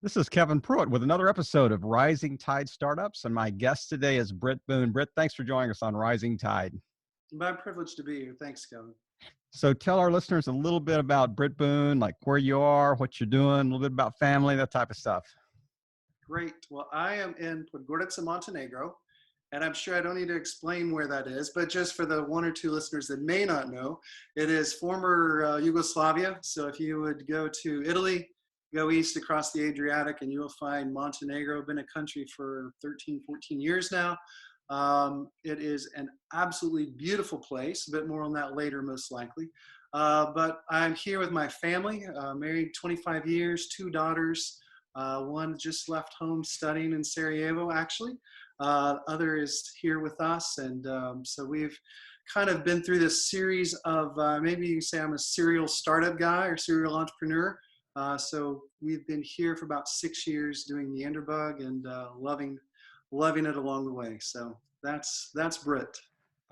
This is Kevin Pruitt with another episode of Rising Tide Startups, and my guest today is Brit Boone. Brit, thanks for joining us on Rising Tide. My privilege to be here. Thanks, Kevin. So tell our listeners a little bit about Brit Boone, like where you are, what you're doing, a little bit about family, that type of stuff. Great. Well, I am in Podgorica, Montenegro, and I'm sure I don't need to explain where that is, but just for the one or two listeners that may not know, it is former Yugoslavia. So if you would go to Italy, go east across the Adriatic, and you will find Montenegro. Been a country for 13, 14 years now. It is an absolutely beautiful place. A bit more on that later, most likely. But I'm here with my family, married 25 years, two daughters. One just left home studying in Sarajevo, actually. Other is here with us. And so we've kind of been through this series of, maybe you can say I'm a serial startup guy or serial entrepreneur. So we've been here for about 6 years doing Menderbug and loving it along the way. So that's Brit.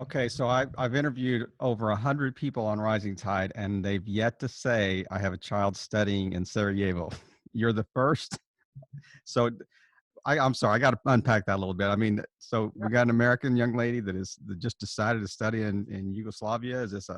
Okay, so I've interviewed over 100 people on Rising Tide, and they've yet to say I have a child studying in Sarajevo. You're the first. So I'm sorry, I got to unpack that a little bit. I mean, so we got an American young lady that just decided to study in Yugoslavia. Is this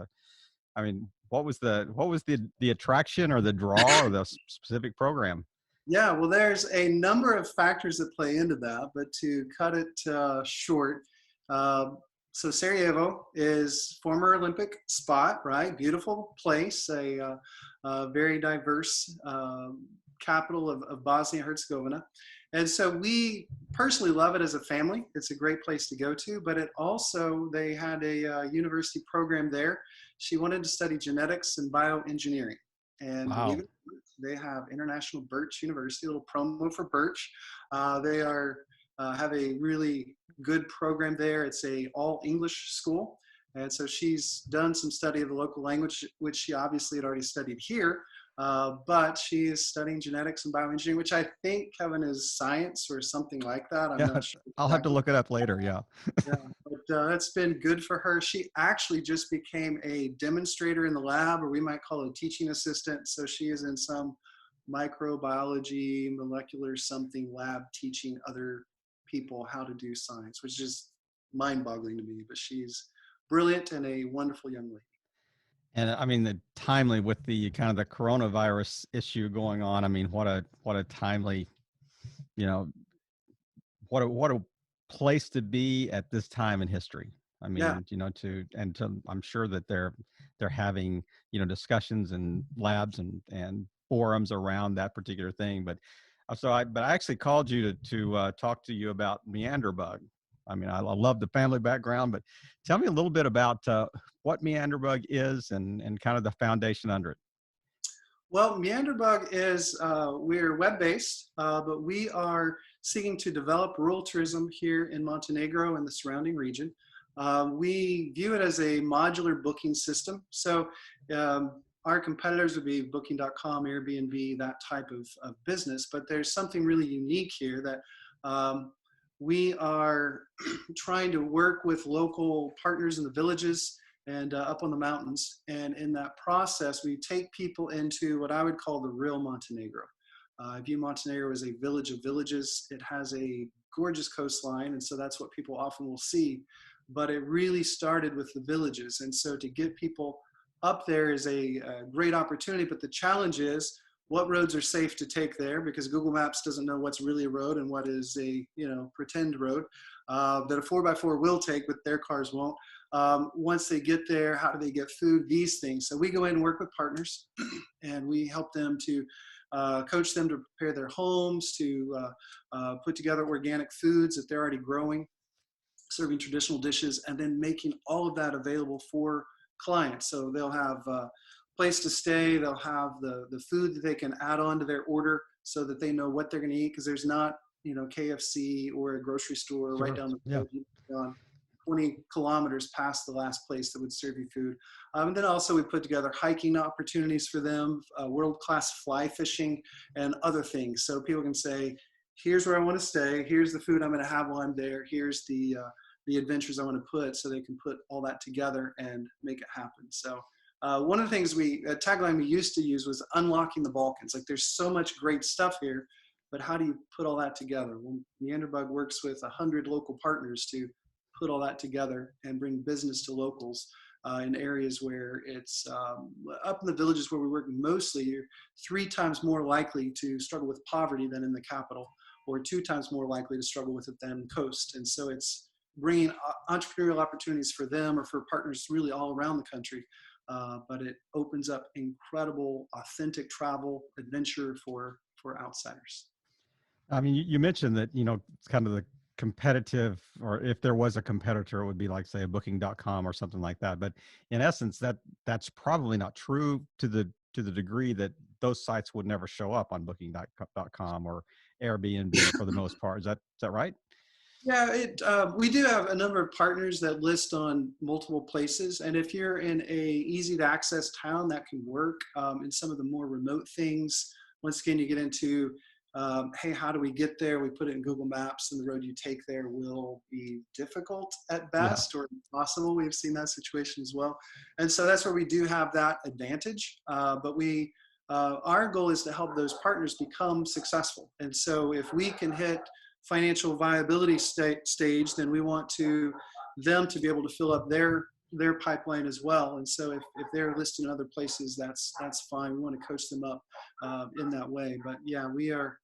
I mean, what was the attraction or the draw or the specific program? Yeah, well, there's a number of factors that play into that, but to cut it short, uh, so Sarajevo is former Olympic spot, right? Beautiful place, a very diverse capital of Bosnia-Herzegovina. And so we personally love it as a family. It's a great place to go to, but they had a university program there. She wanted to study genetics and bioengineering. And Wow. they have International Birch University, a little promo for Birch. They have a really good program there. It's a all English school. And so she's done some study of the local language, which she obviously had already studied here. But she is studying genetics and bioengineering, which I think, Kevin, is science or something like that. I'm Yeah, not sure I'll have to exactly. look it up later. Yeah. Yeah, but that's been good for her. She actually just became a demonstrator in the lab, or we might call it a teaching assistant. So she is in some microbiology, molecular something lab teaching other people how to do science, which is mind-boggling to me. But she's brilliant and a wonderful young lady. And I mean, the timely with the kind of the coronavirus issue going on. I mean, what a timely, you know, what a place to be at this time in history. I Yeah. mean, I'm sure that they're having, discussions and labs and forums around that particular thing. But but I actually called you to talk to you about Menderbug. I mean, I love the family background, but tell me a little bit about what Menderbug is and kind of the foundation under it. Well, Menderbug is, we're web-based, but we are seeking to develop rural tourism here in Montenegro and the surrounding region. We view it as a modular booking system. So our competitors would be Booking.com, Airbnb, that type of business, but there's something really unique here that we are trying to work with local partners in the villages and up on the mountains. And in that process, we take people into what I would call the real Montenegro. I view Montenegro as a village of villages. It has a gorgeous coastline, and so that's what people often will see. But it really started with the villages. And so to get people up there is a great opportunity, but the challenge is what roads are safe to take there, because Google Maps doesn't know what's really a road and what is a pretend road that a 4x4 will take, but their cars won't. Once they get there, how do they get food? These things. So we go in and work with partners, and we help them to coach them to prepare their homes, to put together organic foods that they're already growing, serving traditional dishes, and then making all of that available for clients. So they'll have a place to stay. They'll have the food that they can add on to their order so that they know what they're going to eat, because there's not KFC or a grocery store right Sure. down the Yeah. road. 20 kilometers past the last place that would serve you food. And then also we put together hiking opportunities for them, world-class fly fishing, and other things. So people can say, here's where I want to stay, here's the food I'm going to have while I'm there, here's the adventures I want to put, so they can put all that together and make it happen. So one of the things a tagline we used to use was unlocking the Balkans. Like, there's so much great stuff here, but how do you put all that together? Well, Menderbug works with 100 local partners to put all that together and bring business to locals in areas where it's up in the villages where we work mostly. You're 3 times more likely to struggle with poverty than in the capital, or 2 times more likely to struggle with it than coast. And so it's bringing entrepreneurial opportunities for them or for partners really all around the country. But it opens up incredible, authentic travel adventure for outsiders. I mean, you mentioned that, it's kind of the competitive, or if there was a competitor, it would be like, say, a booking.com or something like that. But in essence, that's probably not true to the degree that those sites would never show up on booking.com or Airbnb for the most part. Is that right? Yeah, we do have a number of partners that list on multiple places, and if you're in a easy to access town, that can work. In some of the more remote things, once again, you get into, hey, how do we get there? We put it in Google Maps, and the road you take there will be difficult at Yeah, best or impossible. We've seen that situation as well, and so that's where we do have that advantage. But our goal is to help those partners become successful, and so if we can hit financial viability stage, then we want them to be able to fill up their pipeline as well. And so if they're listed in other places, that's fine. We want to coach them up in that way. But yeah, we are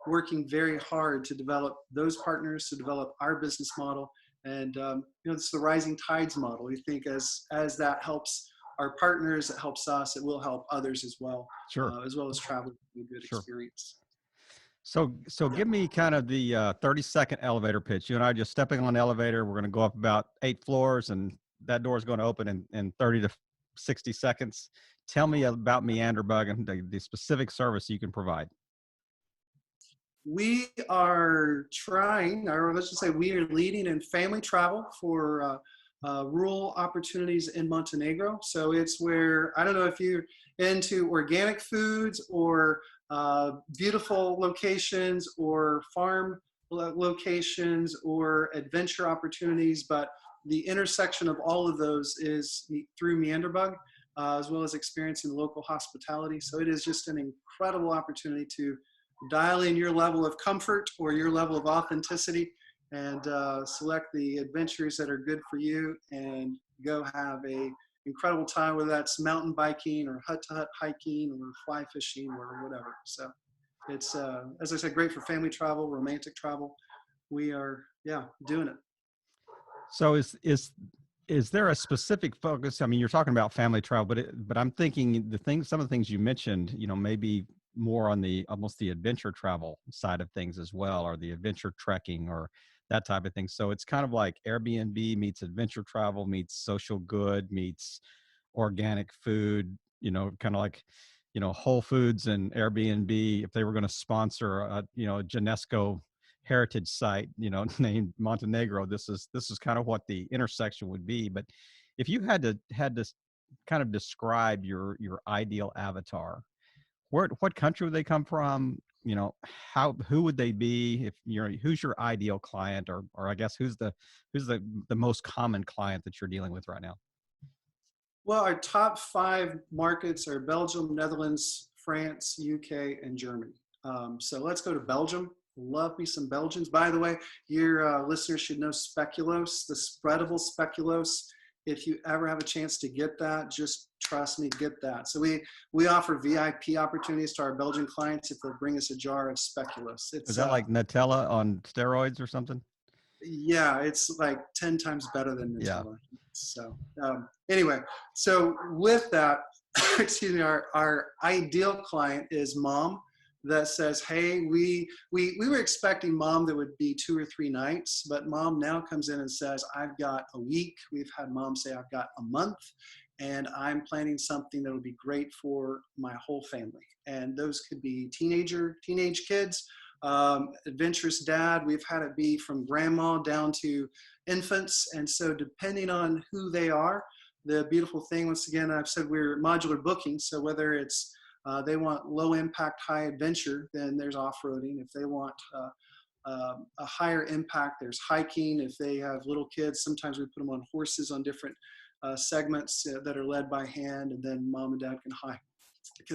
working very hard to develop those partners, to develop our business model. And it's the rising tides model. We think as that helps our partners, it helps us, it will help others sure, as well as travel a good sure. experience. So Yeah. give me kind of the 30-second elevator pitch. You and I just stepping on the elevator. We're going to go up about 8 floors, and that door is going to open in 30 to 60 seconds. Tell me about Menderbug and the specific service you can provide. We are trying, or let's just say we are leading in family travel for rural opportunities in Montenegro. So it's where, I don't know if you're into organic foods or beautiful locations or farm locations or adventure opportunities, but the intersection of all of those is through Menderbug, as well as experiencing local hospitality. So it is just an incredible opportunity to dial in your level of comfort or your level of authenticity and select the adventures that are good for you and go have a incredible time, whether that's mountain biking or hut-to-hut hiking or fly fishing or whatever. So it's, as I said, great for family travel, romantic travel. We are, yeah, doing it. So is there a specific focus? I mean, you're talking about family travel, but I'm thinking some of the things you mentioned, maybe more on the almost the adventure travel side of things as well, or the adventure trekking or that type of thing. So it's kind of like Airbnb meets adventure travel meets social good meets organic food, kind of like, Whole Foods and Airbnb, if they were going to sponsor a UNESCO heritage site, named Montenegro, this is kind of what the intersection would be. But if you had to kind of describe your ideal avatar, what country would they come from? Who would they be? If who's your ideal client, or I guess who's the most common client that you're dealing with right now? Well, our top 5 markets are Belgium, Netherlands, France, UK, and Germany. So let's go to Belgium. Love me some Belgians. By the way, your listeners should know speculoos, the spreadable speculoos. If you ever have a chance to get that, just trust me, get that. So we offer VIP opportunities to our Belgian clients if they'll bring us a jar of speculoos. Is It's that like Nutella on steroids or something? yeah, it's like 10 times better than Yeah. Nutella. So anyway, so with that, excuse me, our ideal client is mom that says, hey, we were expecting mom that would be 2 or 3 nights, but mom now comes in and says, I've got a week. We've had mom say, I've got a month, and I'm planning something that would be great for my whole family. And those could be teenage kids, adventurous dad. We've had it be from grandma down to infants. And so depending on who they are, the beautiful thing, once again, I've said we're modular booking. So whether it's they want low impact, high adventure, then there's off-roading. If they want a higher impact, there's hiking. If they have little kids, sometimes we put them on horses on different segments that are led by hand, and then mom and dad can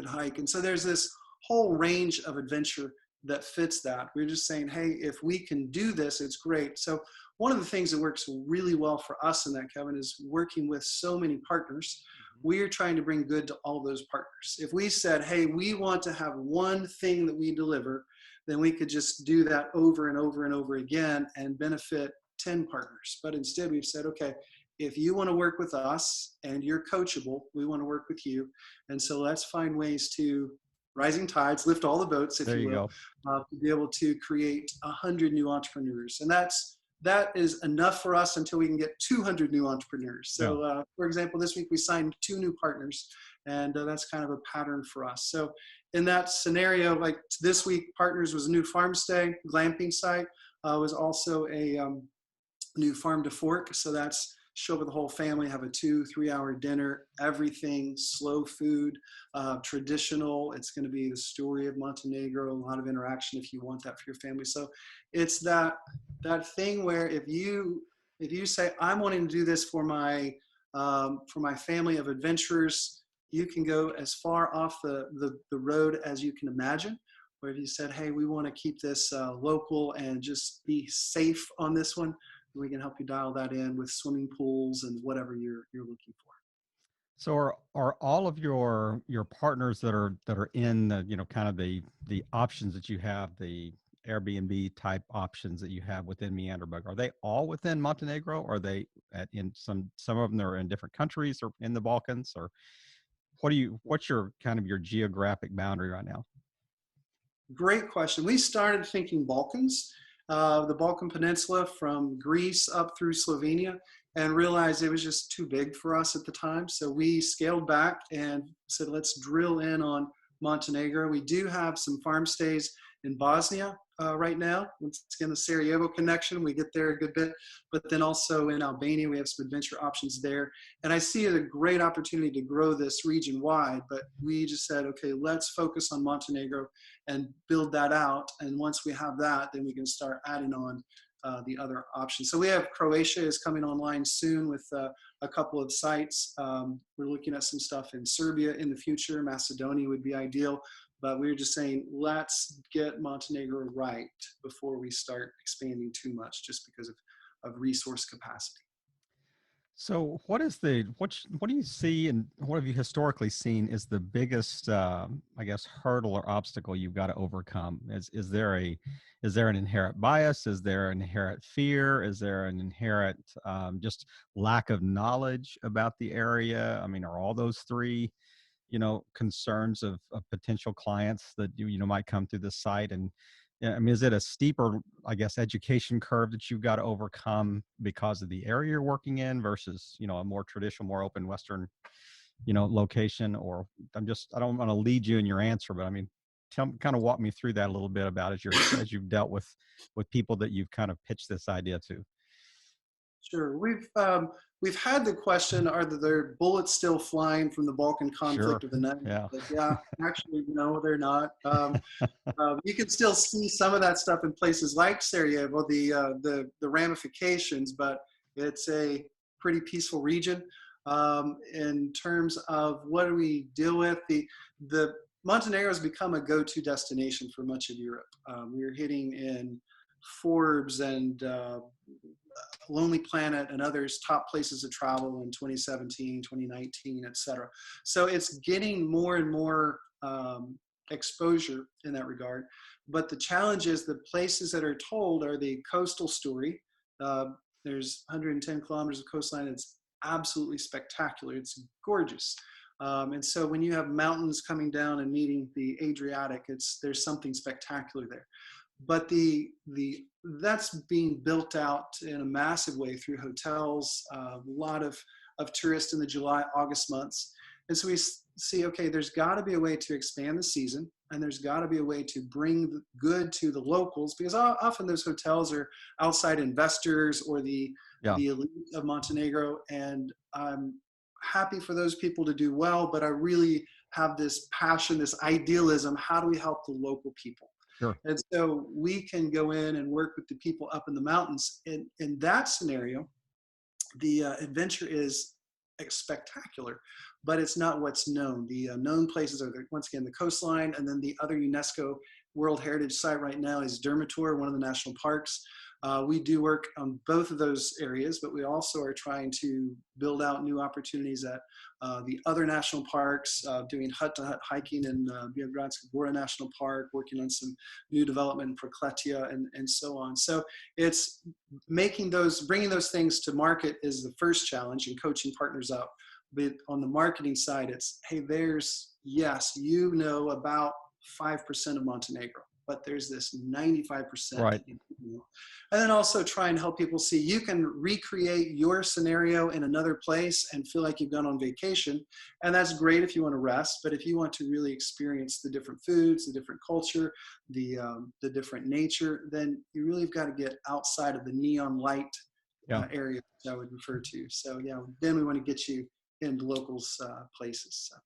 hike. And so there's this whole range of adventure that fits that. We're just saying, hey, if we can do this, it's great. So one of the things that works really well for us in that, Kevin, is working with so many partners. We are trying to bring good to all those partners. If we said, hey, we want to have one thing that we deliver, then we could just do that over and over and over again and benefit 10 partners. But instead we've said, okay, if you want to work with us and you're coachable, we want to work with you. And so let's find ways to rising tides, lift all the boats, if There you you will, go. to be able to create 100 new entrepreneurs. And that is enough for us until we can get 200 new entrepreneurs. Yeah. So for example, this week we signed 2 new partners, and that's kind of a pattern for us. So in that scenario, like this week, partners was a new farm stay, glamping site, was also a new farm to fork. So that's show up with the whole family, have a 2-3 hour dinner, everything, slow food, traditional. It's going to be the story of Montenegro, a lot of interaction if you want that for your family. So it's that thing where if you say, I'm wanting to do this for my family of adventurers, you can go as far off the road as you can imagine. Or if you said, hey, we want to keep this local and just be safe on this one, we can help you dial that in with swimming pools and whatever you're looking for. So are all of your partners that are in the, kind of the options that you have, the Airbnb type options that you have within Menderbug, are they all within Montenegro? Or are they in some of them are in different countries or in the Balkans? Or what's your kind of your geographic boundary right now? Great question. We started thinking Balkans, the Balkan Peninsula from Greece up through Slovenia, and realized it was just too big for us at the time. So we scaled back and said, let's drill in on Montenegro. We do have some farm stays in Bosnia right now. Once again, the Sarajevo connection, we get there a good bit, but then also in Albania, we have some adventure options there. And I see it a great opportunity to grow this region wide, but we just said, okay, let's focus on Montenegro and build that out. And once we have that, then we can start adding on the other options. So we have Croatia is coming online soon with a couple of sites. We're looking at some stuff in Serbia in the future. Macedonia would be ideal. But we were just saying, let's get Montenegro right before we start expanding too much, just because of resource capacity. So what do you see, and what have you historically seen is the biggest, I guess, hurdle or obstacle you've got to overcome? Is there an inherent bias? Is there an inherent fear? Is there an inherent just lack of knowledge about the area? I mean, are all those three, concerns of potential clients that might come through the site? And I mean, is it a steeper, I guess, education curve that you've got to overcome because of the area you're working in versus, a more traditional, more open Western, location? Or I don't want to lead you in your answer, but I mean, kind of walk me through that a little bit about as you've dealt with people that you've kind of pitched this idea to. Sure. We've had the question, are there bullets still flying from the Balkan Sure. conflict of the 90s? Yeah. But yeah, actually, no, they're not. You can still see some of that stuff in places like Sarajevo, the ramifications, but it's a pretty peaceful region. In terms of what do we deal with, the Montenegro has become a go-to destination for much of Europe. We're hitting in Forbes and Lonely Planet and others top places to travel in 2017, 2019, et cetera. So it's getting more and more exposure in that regard. But the challenge is the places that are told are the coastal story. There's 110 kilometers of coastline. It's absolutely spectacular. It's gorgeous. And so when you have mountains coming down and meeting the Adriatic, there's something spectacular there. But that's being built out in a massive way through hotels, a lot of tourists in the July, August months. And so we see, okay, there's got to be a way to expand the season, and there's got to be a way to bring the good to the locals, because often those hotels are outside investors or the elite of Montenegro. And I'm happy for those people to do well, but I really have this passion, this idealism. How do we help the local people? Sure. And so we can go in and work with the people up in the mountains. In that scenario, the adventure is spectacular, but it's not what's known. The known places are, once again, the coastline, and then the other UNESCO World Heritage Site right now is Dermator, one of the national parks. We do work on both of those areas, but we also are trying to build out new opportunities at the other national parks, doing hut-to-hut hiking in Białogradska Góra National Park, working on some new development in Prokletia, and so on. So it's bringing those things to market is the first challenge, and coaching partners up. But on the marketing side, it's, hey, yes, you know about 5% of Montenegro, but there's this 95% Right. that you know. And then also try and help people see you can recreate your scenario in another place and feel like you've gone on vacation. And that's great if you want to rest, but if you want to really experience the different foods, the different culture, the different nature, then you really have got to get outside of the neon light Yeah. area that I would refer to. So yeah, then we want to get you in locals places. So.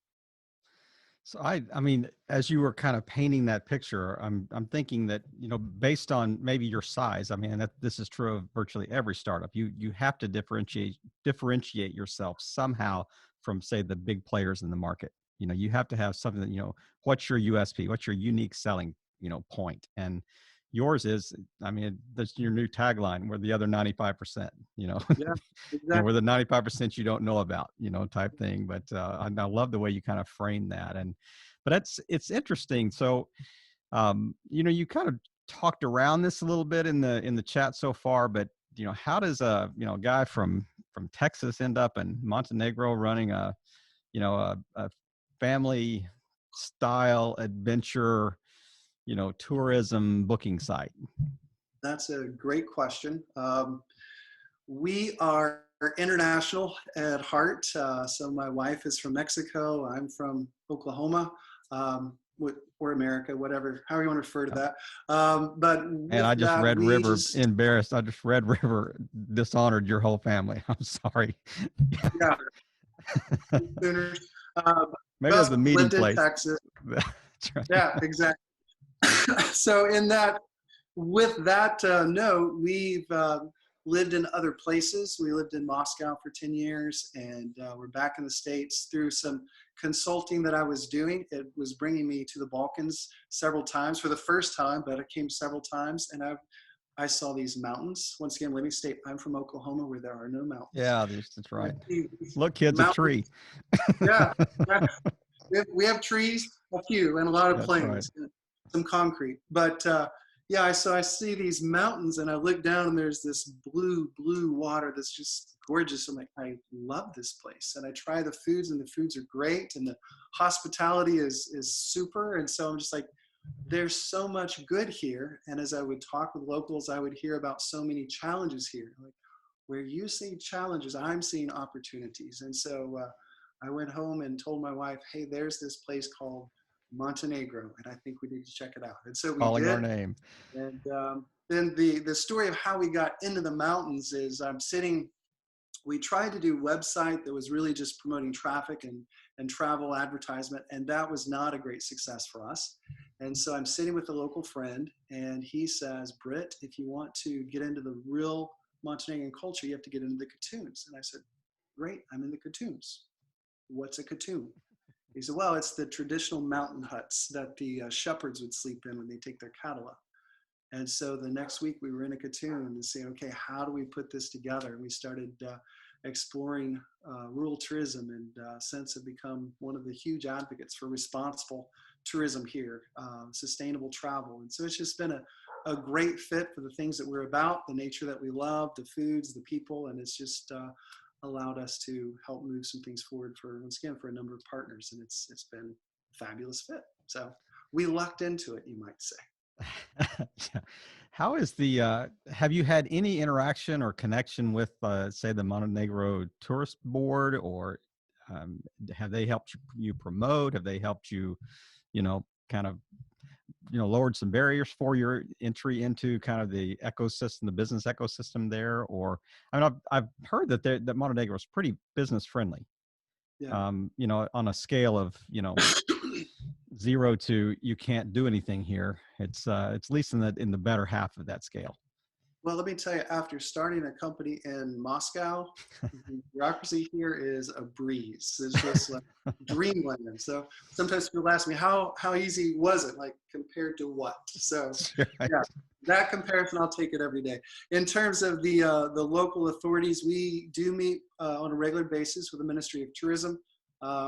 So I mean, as you were kind of painting that picture, I'm thinking that, you know, based on maybe your size, I mean, that this is true of virtually every startup. You have to differentiate yourself somehow from, say, the big players in the market. You know, you have to have something that, you know, what's your USP, what's your unique selling, you know, point. And yours is, I mean, that's your new tagline, we're the other 95%, you know. Yeah, You know, we're exactly. the 95% you don't know about, you know, type thing. But I love the way you kind of frame that. And, but it's interesting. So, you know, you kind of talked around this a little bit in the chat so far, but, you know, how does you know, a guy from Texas end up in Montenegro running a family style adventure, you know, tourism booking site? That's a great question. We are international at heart. So my wife is from Mexico. I'm from Oklahoma, or America, whatever, however you want to refer to that. But And with I just that, read we River just, embarrassed. I just read River dishonored your whole family. I'm sorry. yeah, Sooners. Uh, Maybe but that's a meeting lived in place. Texas. That's right. Yeah, exactly. So with that note, we've lived in other places. We lived in Moscow for 10 years, and we're back in the States through some consulting that I was doing. It was bringing me to the Balkans several times for the first time, but I came several times, and I saw these mountains. Once again, let me state, I'm from Oklahoma, where there are no mountains. Yeah, that's I right. see these Look, kids, a mountains. tree. Yeah, yeah. We have trees, a few, and a lot of That's right. plains, and some concrete. But yeah, so I see these mountains, and I look down, and there's this blue water that's just gorgeous. I'm like, I love this place, and I try the foods, and the foods are great, and the hospitality is super. And so I'm just like, there's so much good here. And as I would talk with locals, I would hear about so many challenges here. Like, where you see challenges, I'm seeing opportunities. And so I went home and told my wife, hey, there's this place called Montenegro, and I think we need to check it out. And so we Calling our did. name. And then the story of how we got into the mountains is we tried to do a website that was really just promoting traffic and travel advertisement, and that was not a great success for us. And so I'm sitting with a local friend, and he says, Brit, if you want to get into the real Montenegrin culture, you have to get into the Katuns. And I said, great, I'm in the Katuns. What's a Katun? He said, well, it's the traditional mountain huts that the shepherds would sleep in when they take their cattle up. And so the next week we were in a Katun and saying, okay, how do we put this together? And we started exploring rural tourism, and since have become one of the huge advocates for responsible tourism here, sustainable travel. And so it's just been a great fit for the things that we're about, the nature that we love, the foods, the people, and it's just allowed us to help move some things forward once again, for a number of partners. And it's been a fabulous fit. So we lucked into it, you might say. Yeah. How is have you had any interaction or connection with, say, the Montenegro Tourist Board, or have they helped you promote? Have they helped you, you know, kind of, you know, lowered some barriers for your entry into kind of the ecosystem, the business ecosystem there? Or, I mean, I've heard that Montenegro is pretty business friendly. Yeah. You know, on a scale of, you know, 0 to you can't do anything here. It's at least in the better half of that scale. Well, let me tell you, after starting a company in Moscow, the bureaucracy here is a breeze. It's just like dreamland. So sometimes people ask me, how easy was it? Like compared to what? So Right. yeah, that comparison, I'll take it every day. In terms of the local authorities, we do meet on a regular basis with the Ministry of Tourism.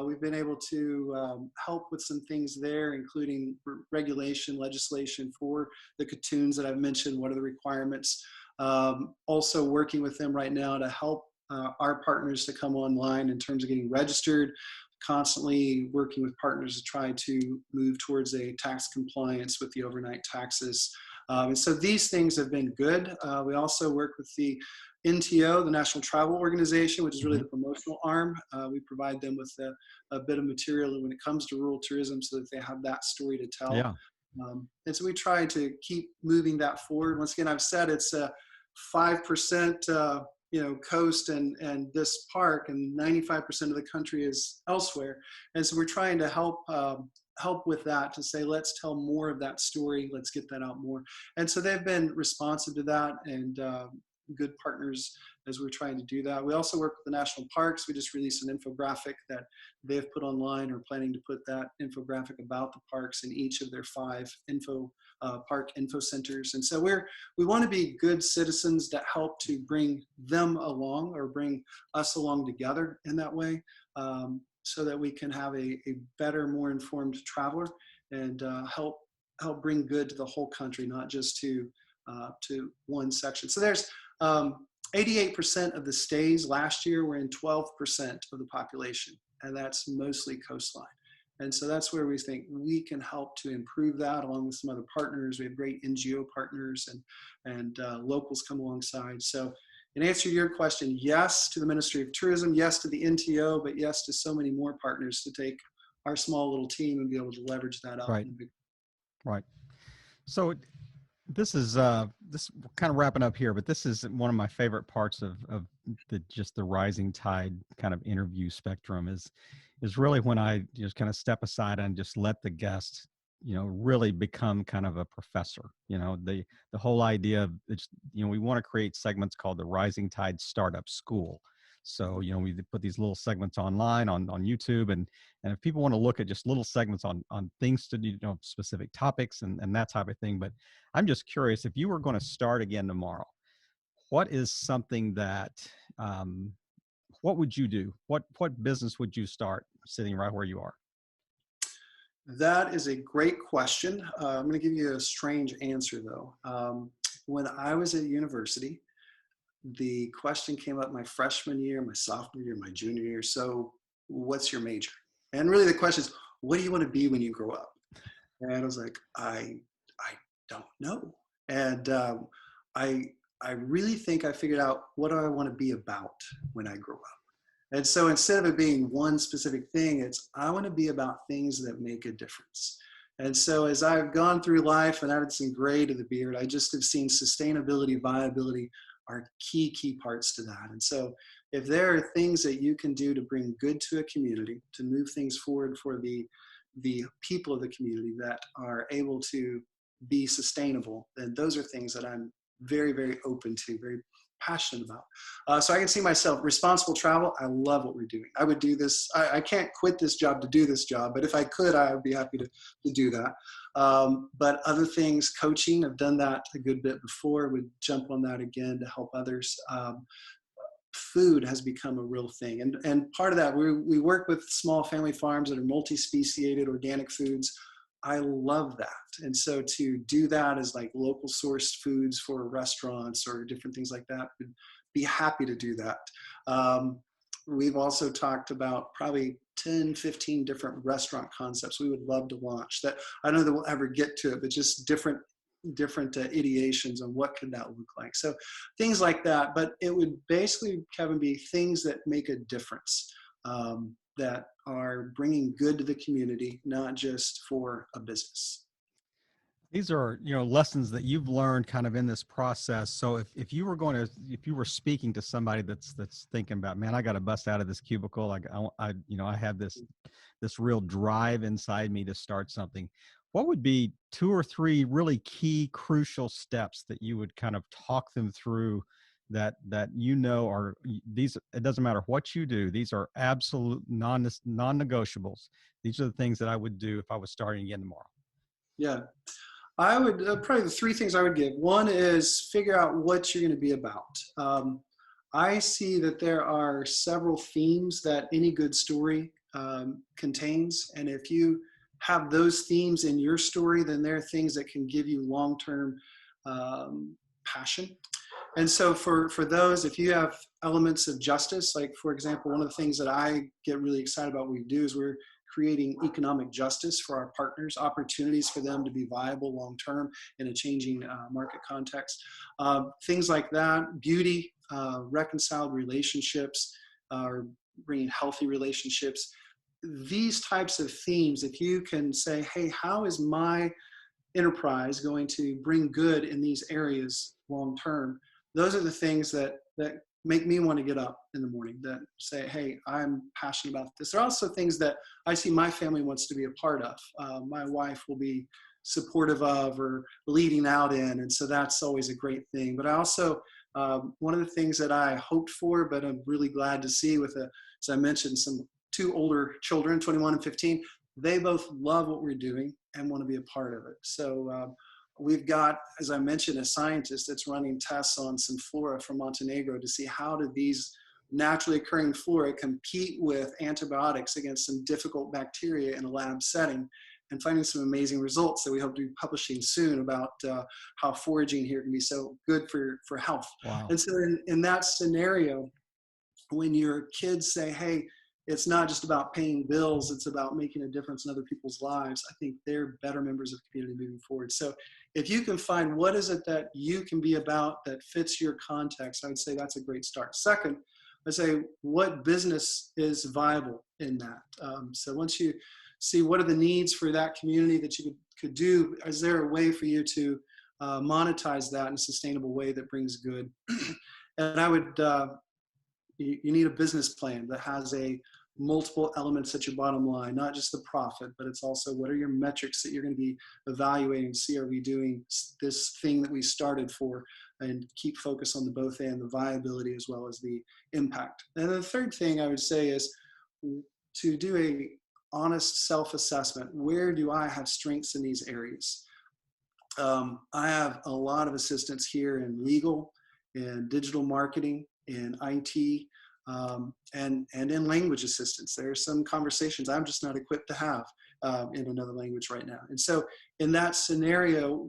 We've been able to help with some things there, including regulation, legislation for the cartoons that I've mentioned. What are the requirements? Also working with them right now to help our partners to come online in terms of getting registered, constantly working with partners to try to move towards a tax compliance with the overnight taxes. And so these things have been good. We also work with the NTO, the National Travel Organization, which is really Hmm. the promotional arm. We provide them with a bit of material when it comes to rural tourism so that they have that story to tell. Yeah. And so we try to keep moving that forward. Once again, I've said it's a 5% coast and this park, and 95% of the country is elsewhere. And so we're trying to help with that, to say, let's tell more of that story, let's get that out more. And so they've been responsive to that, and good partners as we're trying to do that. We also work with the national parks. We just released an infographic that they've put online, or planning to put that infographic about the parks in each of their 5 park info centers. And so we want to be good citizens that help to bring them along, or bring us along together in that way, so that we can have a better, more informed traveler, and help bring good to the whole country, not just to one section. So there's 88% of the stays last year were in 12% of the population, and that's mostly coastline. And so that's where we think we can help to improve that, along with some other partners. We have great NGO partners, and locals come alongside. So in answer to your question, yes to the Ministry of Tourism, yes to the NTO, but yes to so many more partners to take our small little team and be able to leverage that out Right. in a big. Right. So this kind of wrapping up here, but this is one of my favorite parts of the rising tide kind of interview spectrum is really when I just kind of step aside and just let the guest, really become kind of a professor. The whole idea of it's, we want to create segments called the Rising Tide Startup School. So, we put these little segments online on YouTube, and if people want to look at just little segments on things to do, specific topics and that type of thing. But I'm just curious, if you were going to start again tomorrow, what is something that, what would you do? What business would you start sitting right where you are? That is a great question. I'm going to give you a strange answer, though. When I was at university, the question came up my freshman year, my sophomore year, my junior year. So, what's your major? And really, the question is, what do you want to be when you grow up? And I was like, I don't know. And I I really think I figured out, what do I want to be about when I grow up. And so instead of it being one specific thing, it's, I want to be about things that make a difference. And so as I've gone through life and added some gray to the beard, I just have seen sustainability, viability are key parts to that. And so if there are things that you can do to bring good to a community, to move things forward for the people of the community that are able to be sustainable, then those are things that I'm very open to, very passionate about. So I can see myself, responsible travel. I love what we're doing. I would do this. I can't quit this job to do this job, but if I could, I would be happy to do that. But other things, coaching, I've done that a good bit before, would jump on that again to help others. Food has become a real thing. And part of that, we work with small family farms that are multi-speciated organic foods. I love that. And so to do that as like local sourced foods for restaurants or different things like that, would be happy to do that. We've also talked about probably 10, 15 different restaurant concepts we would love to launch that I don't know that we'll ever get to it, but just different ideations on what could that look like. So things like that, but it would basically, Kevin, be things that make a difference, that are bringing good to the community, not just for a business. These are, lessons that you've learned kind of in this process. So if you were if you were speaking to somebody that's thinking about, man, I got to bust out of this cubicle. I have this real drive inside me to start something. what would be 2 or 3 really key crucial steps that you would kind of talk them through that are these, it doesn't matter what you do, these are absolute non-negotiables. These are the things that I would do if I was starting again tomorrow. Yeah. I would probably the three things I would give. One is figure out what you're going to be about. I see that there are several themes that any good story contains, and if you have those themes in your story, then there are things that can give you long-term passion. And so for those, if you have elements of justice, like for example, one of the things that I get really excited about what we do is we're creating economic justice for our partners, opportunities for them to be viable long-term in a changing market context. Things like that, beauty, reconciled relationships, or bringing healthy relationships. These types of themes, if you can say, hey, how is my enterprise going to bring good in these areas long-term? Those are the things that make me want to get up in the morning, that say, hey, I'm passionate about this. There are also things that I see my family wants to be a part of. My wife will be supportive of or leading out in, and so that's always a great thing. But I also, one of the things that I hoped for, but I'm really glad to see with, as I mentioned, some 2 older children, 21 and 15, they both love what we're doing and want to be a part of it. So we've got, as I mentioned, a scientist that's running tests on some flora from Montenegro to see how do these naturally occurring flora compete with antibiotics against some difficult bacteria in a lab setting, and finding some amazing results that we hope to be publishing soon about how foraging here can be so good for health. Wow. And so in that scenario, when your kids say, hey, it's not just about paying bills, it's about making a difference in other people's lives, I think they're better members of the community moving forward. So if you can find what is it that you can be about that fits your context, I would say that's a great start. Second, I'd say what business is viable in that. So once you see what are the needs for that community that you could do, is there a way for you to monetize that in a sustainable way that brings good? And I would, you need a business plan that has multiple elements at your bottom line, not just the profit, but it's also what are your metrics that you're going to be evaluating to see, are we doing this thing that we started for, and keep focus on the both and the viability as well as the impact. And the third thing I would say is to do a honest self-assessment. Where do I have strengths in these areas? I have a lot of assistants here in legal, in digital marketing, in IT, and in language assistance. There are some conversations I'm just not equipped to have in another language right now. And so in that scenario,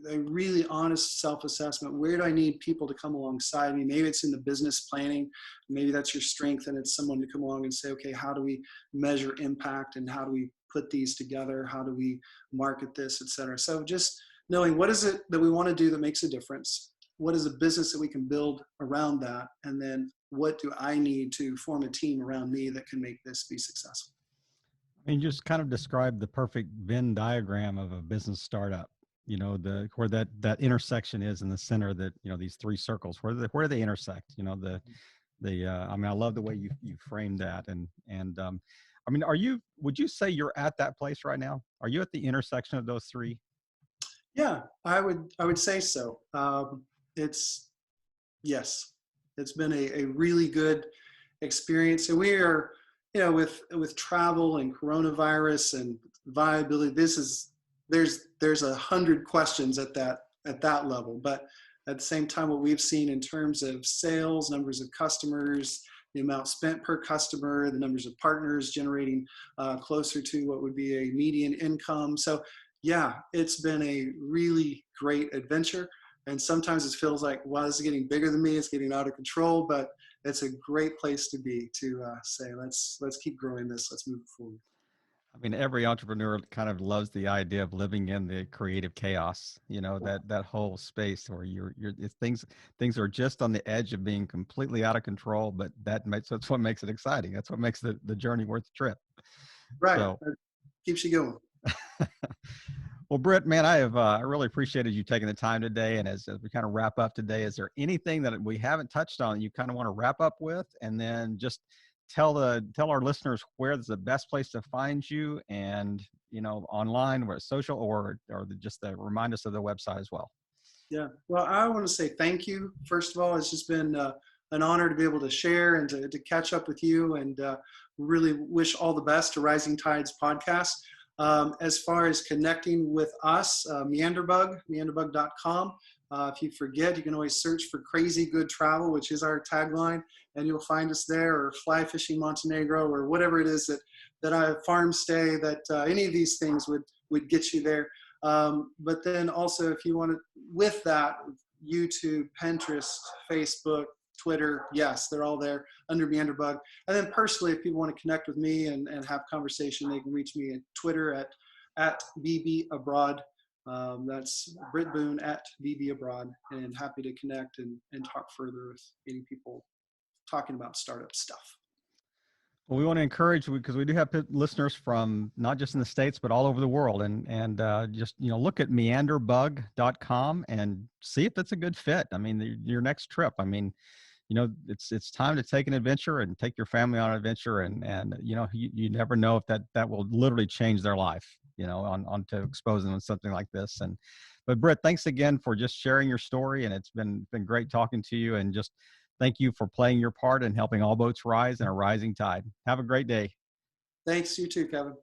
a really honest self-assessment, where do I need people to come alongside me? Maybe it's in the business planning, maybe that's your strength, and it's someone to come along and say, okay, how do we measure impact, and how do we put these together? How do we market this, et cetera? So just knowing what is it that we want to do that makes a difference? What is a business that we can build around that? And then what do I need to form a team around me that can make this be successful? I mean, just kind of describe the perfect Venn diagram of a business startup. Where that intersection is in the center. That these 3 circles, where do they intersect? I mean, I love the way you framed that. And I mean, would you say you're at that place right now? Are you at the intersection of those 3? Yeah, I would say so. Yes, it's been a really good experience. And we are, with travel and coronavirus and viability, there's 100 questions at that level. But at the same time, what we've seen in terms of sales, numbers of customers, the amount spent per customer, the numbers of partners generating closer to what would be a median income. So yeah, it's been a really great adventure. And sometimes it feels like, wow, this is getting bigger than me. It's getting out of control, but it's a great place to be, to say, let's keep growing this. Let's move forward. I mean, every entrepreneur kind of loves the idea of living in the creative chaos, that whole space where things are just on the edge of being completely out of control, but that's what makes it exciting. That's what makes the journey worth the trip. Right. So, It keeps you going. well, Britt, man, I really appreciated you taking the time today. And as we kind of wrap up today, is there anything that we haven't touched on you kind of want to wrap up with, and then just tell our listeners where's the best place to find you, and online, where it's social, just remind us of the website as well. Yeah. Well, I want to say thank you. First of all, it's just been an honor to be able to share and to catch up with you, and really wish all the best to Rising Tides podcast. As far as connecting with us, Menderbug.com. If you forget, you can always search for Crazy Good Travel, which is our tagline, and you'll find us there, or Fly Fishing Montenegro, or whatever it is that I farm stay, that any of these things would get you there. But then also, if you want to, with that, YouTube, Pinterest, Facebook, Twitter, yes, they're all there under Menderbug. And then personally, if people want to connect with me and have conversation, they can reach me at Twitter at BB Abroad. That's Brit Boone at BB Abroad, and happy to connect and talk further with any people talking about startup stuff. Well, we want to encourage, because we do have listeners from not just in the States, but all over the world. And just, look at Menderbug.com and see if it's a good fit. I mean, your next trip. I mean, it's time to take an adventure and take your family on an adventure. And you never know if that will literally change their life, on to expose them to something like this. But Britt, thanks again for just sharing your story. And it's been great talking to you, and just thank you for playing your part in helping all boats rise in a rising tide. Have a great day. Thanks, you too, Kevin.